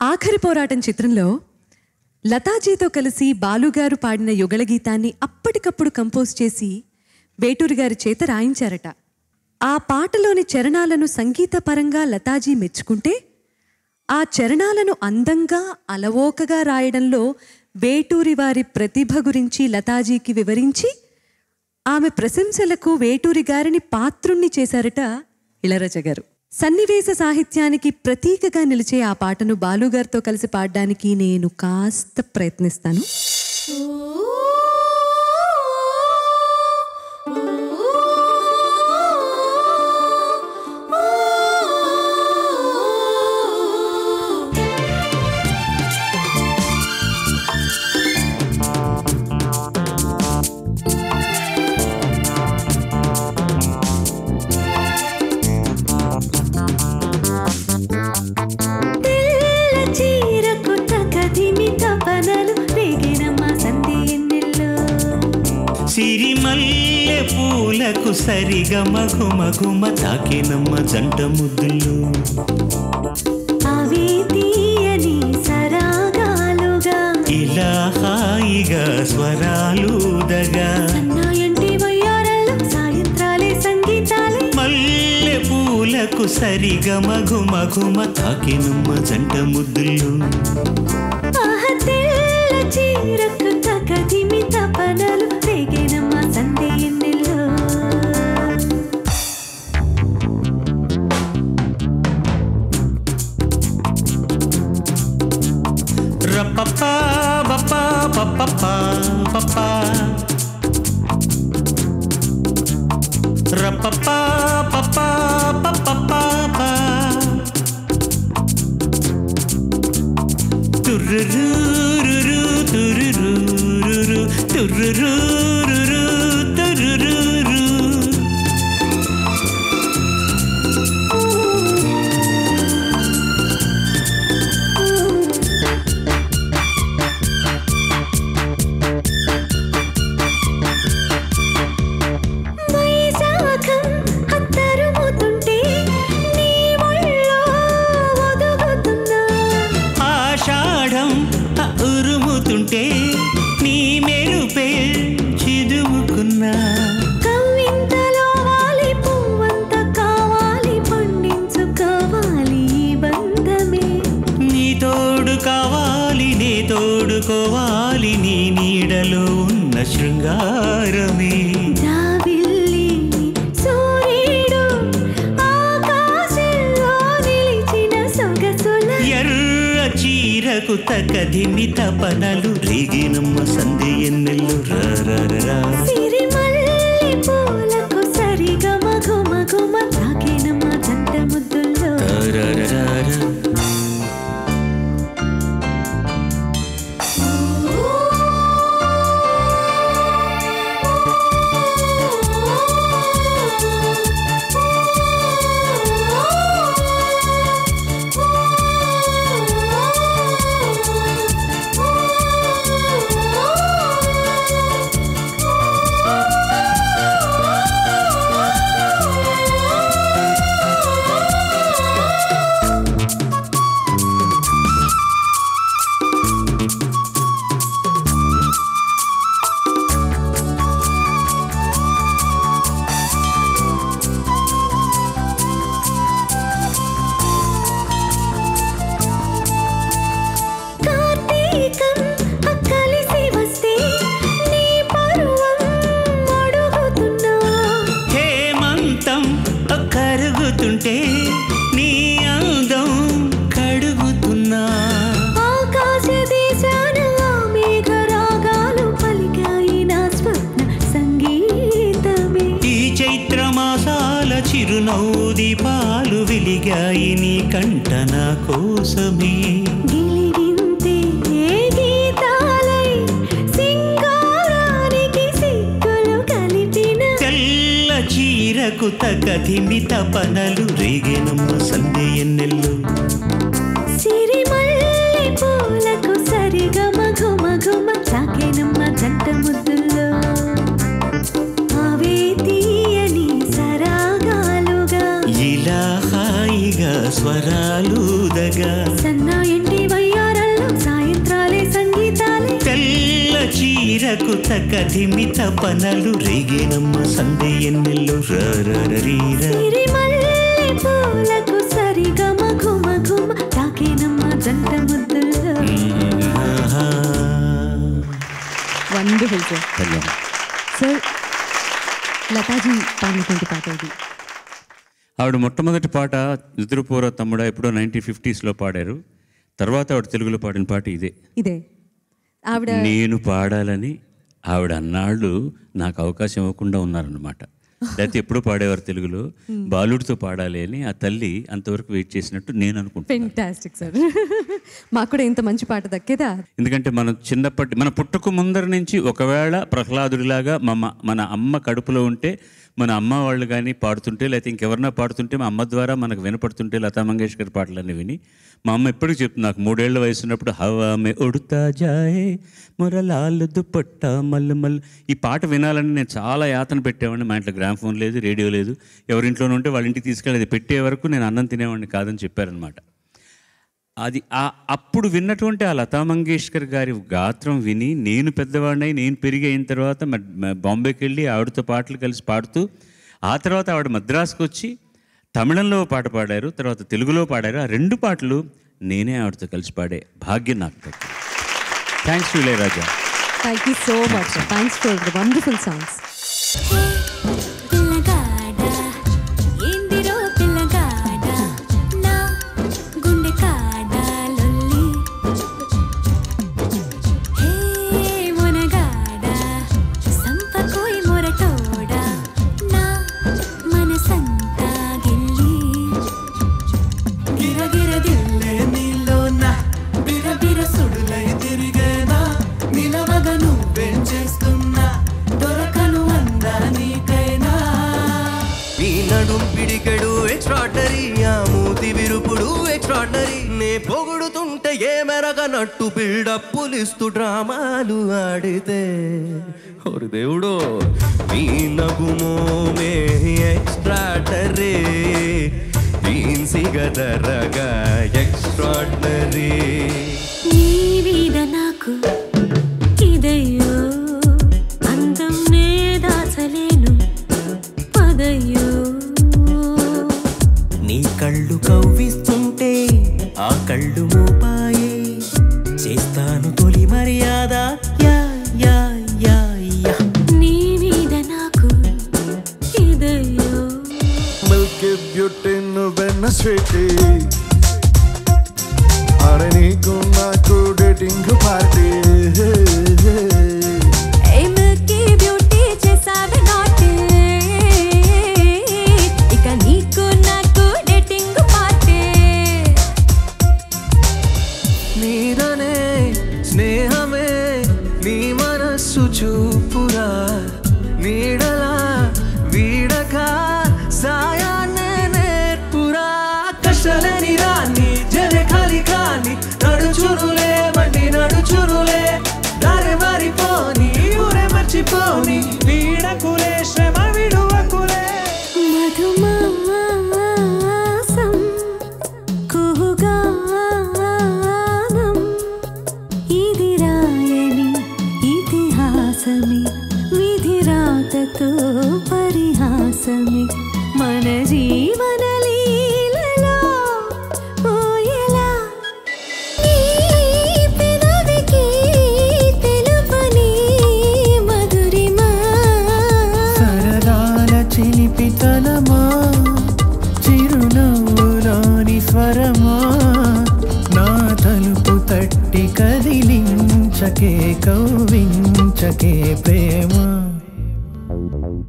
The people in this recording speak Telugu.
ఆఖరి పోరాటం చిత్రంలో లతాజీతో కలిసి బాలుగారు పాడిన యుగళ గీతాన్ని అప్పటికప్పుడు కంపోజ్ చేసి వేటూరి గారి చేత రాయించారట. ఆ పాటలోని చరణాలను సంగీతపరంగా లతాజీ మెచ్చుకుంటే ఆ చరణాలను అందంగా అలవోకగా రాయడంలో వేటూరి వారి ప్రతిభ గురించి లతాజీకి వివరించి ఆమె ప్రశంసలకు వేటూరి గారిని పాత్రుణ్ణి చేశారట ఇళయరాజా గారు. సన్నివేశ సాహిత్యానికి ప్రతీకగా నిలిచే ఆ పాటను బాలుగారితో కలిసి పాడడానికి నేను కాస్త ప్రయత్నిస్తాను. సిరిమల్లె పూలకు సరిగమ గుమగుమ తాకినమ్మ జంట ముద్దులు అవి తీయని సరాగాలుగా ఇలా హాయిగా స్వరాలుదగా సన్నాయంటి వయ్యారాలు సాయంత్రాలే సంగీతాలే మల్లె పూలకు సరిగమ గుమగుమ తాకినమ్మ జంట ముద్దులు తెల్ల చీరకు తగదిమి తపనలు రేగేనమ్మ సందే ఎన్నెల్లో రపపా బపా పపపా పపా రపపా పపా పపపా తుర్రురురురు తుర్రురురురు తుర్రురురురు తుర్రురురు వైశాఖం హత్తరుముతుంటే నీ ఒళ్ళో ఒదుగుతున్నా ఆషాఢం ఉరుముతుంటే నీ మెరుపే చిదుముకున్నా కవ్వింతలో వాలి పువ్వంత కావాలి పండించుకోవాలి ఈ బంధమే నీ తోడు కావాలి నీ తోడుకోవాలి నీ నీడలో ఉన్న శృంగారమే జాబిల్లి సూర్యుడు ఆకాశంలో నిలిచిన సొగసుల ఎర్ర చీరకు తకదిమి తపనలు రేగినమ్మ సంధి ఎన్నెల్లు రా సిరిమల్లె పూలకు సరిగమ గుమగుమ తాకినమ్మ జంట ముద్దుల్లో కార్తీకం కలిసి వస్తే నీ పరువం అడుగుతున్నా హేమంతం కరుగుతుంటే నీ అందం కడుగుతున్నా ఆకాశ దేశాన మేఘరాగాలు పలికాయి నా స్వప్న సంగీతమే ఈ చైత్ర మాసాల చిరునవ్వు దీపాలు వెలిగాయి నీ కంట నా కోసమే గిలిగింతే గీతాలై సింగారానికి సిగ్గులు కలిపిన తెల్ల చీరకు తకదిమి తపనలు రేగినమ్మ సంధి ఎన్నెల్లు సిరిమల్లె పూలకు సరిగమ గుమగుమ తాకినమ్మ జంట ముద్దుల్లో అవే తీయని సరాగాలుగా ఇలా హాయిగా స్వరాలుదగా సన్నాయంటి చీరకు తకధిమి తపనలు రేగేనమ్మ సందే ఎన్నెల్లో రీరా సిరిమల్లె పూలకు సరిగమ ఘుమ ఘుమ తాకేనమ్మ జంట ముద్దుల్లో. Wonderful sir. సార్ లతాజీ పాడినటువంటి పాట ఇది. ఆవిడ మొట్టమొదటి పాట నిద్రపోర తమ్ముడా ఎప్పుడో 1950s పాడారు. తర్వాత ఆవిడ తెలుగులో పాడిన పాట ఇదే. ఆవిడ నేను పాడాలని ఆవిడ అన్నాళ్ళు నాకు అవకాశం ఇవ్వకుండా ఉన్నారనమాట. లేకపోతే ఎప్పుడూ పాడేవారు తెలుగులో, బాలుడితో పాడాలి అని ఆ తల్లి అంతవరకు వెయిట్ చేసినట్టు నేను అనుకుంటాను. Fantastic sir. మాకు కూడా ఇంత మంచి పాట దక్కేదా? ఎందుకంటే మనం మన పుట్టకు ముందర నుంచి ఒకవేళ ప్రహ్లాదుడిలాగా మన అమ్మ కడుపులో ఉంటే మన అమ్మ వాళ్ళు కానీ పాడుతుంటే, లేకపోతే ఇంకెవరన్నా పాడుతుంటే మా అమ్మ ద్వారా మనకు వినపడుతుంటే లతా మంగేష్కర్ పాటలన్నీ విని మా అమ్మ ఎప్పటికీ చెప్తుంది. నాకు 3 ఏళ్ల వయసు ఉన్నప్పుడు హవా మే ఉడుతా జాయే మొరలాలు దుపట్టా మల్లు మల్లు ఈ పాట వినాలని నేను చాలా యాతన పెట్టేవాడిని. మా ఇంట్లో గ్రామ్ఫోన్ లేదు, రేడియో లేదు. ఎవరింట్లోనే ఉంటే వాళ్ళ ఇంటికి తీసుకెళ్ళి పెట్టే వరకు నేను అన్నం తినేవాడిని కాదని చెప్పారనమాట. అది అప్పుడు విన్నటువంటి ఆ లతా మంగేష్కర్ గారి గాత్రం విని నేను పెద్దవాడినై నేను పెరిగి అయిన తర్వాత బాంబేకి వెళ్ళి ఆవిడతో పాటలు కలిసి పాడుతూ, ఆ తర్వాత ఆవిడ మద్రాసుకు వచ్చి తమిళంలో పాట పాడారు, తర్వాత తెలుగులో పాడారు. ఆ 2 పాటలు నేనే ఆవిడతో కలిసి పాడే భాగ్యం నాకు దక్కింది. Thanks to Ilaiyaraaja. Thank you so much. Thanks for the wonderful songs. పొగుడుతుంటే ఏ మెరగనట్టు బిల్డప్పులిస్తూ డ్రామాలు ఆడితే ఓరి దేవుడు నీ నగుమోమే ఎక్స్ట్రాడరీ దీన్సిగదరగా ఎక్స్ట్రాడరీ నీ మీద నాకు ఇదయ్యో అందం నే దాచలేను పదయ్యో నీ కళ్ళు కవ్విస్తుంటే ఆ కళ్ళు మోపాయే చేస్తాను తొలి మర్యాద యా యా యా యా నీ మీద నాకు ఇదయ్యో మిల్క్ బ్యూటీ నువ్వెన్న స్వీటీ అరే నీకు నాకు డేటింగ్ పార్టీ మిల్కీ బ్యూటీ చేసావే నాటి ఇక నీకు నాకు డేటింగ్ పార్టీ నీదనే స్నేహమే నీ మనస్సు చూపురా నీడలా వీడక సాయాన్నే నేర్పురా కష్టలని రాని జరే ఖాళీ కాని నడుచురులే మండి నడుచురులే దారి మారిపోని ఊరే మర్చిపోని వీడకులే శ్రమ విడువకులే మధుమాసం కుహుగానం ఇది రాయని ఇతిహాసమి విధిరాతతో పరిహాసమి మన జీవన లీలలో పోయేలా నీ పెదవికి తెలుపని మధురిమా సరదాల చిలిపితనమా చిరునవ్వులోని స్వరమా నా తలుపు తట్టి కదిలించకే కవ్వించకే ప్రేమ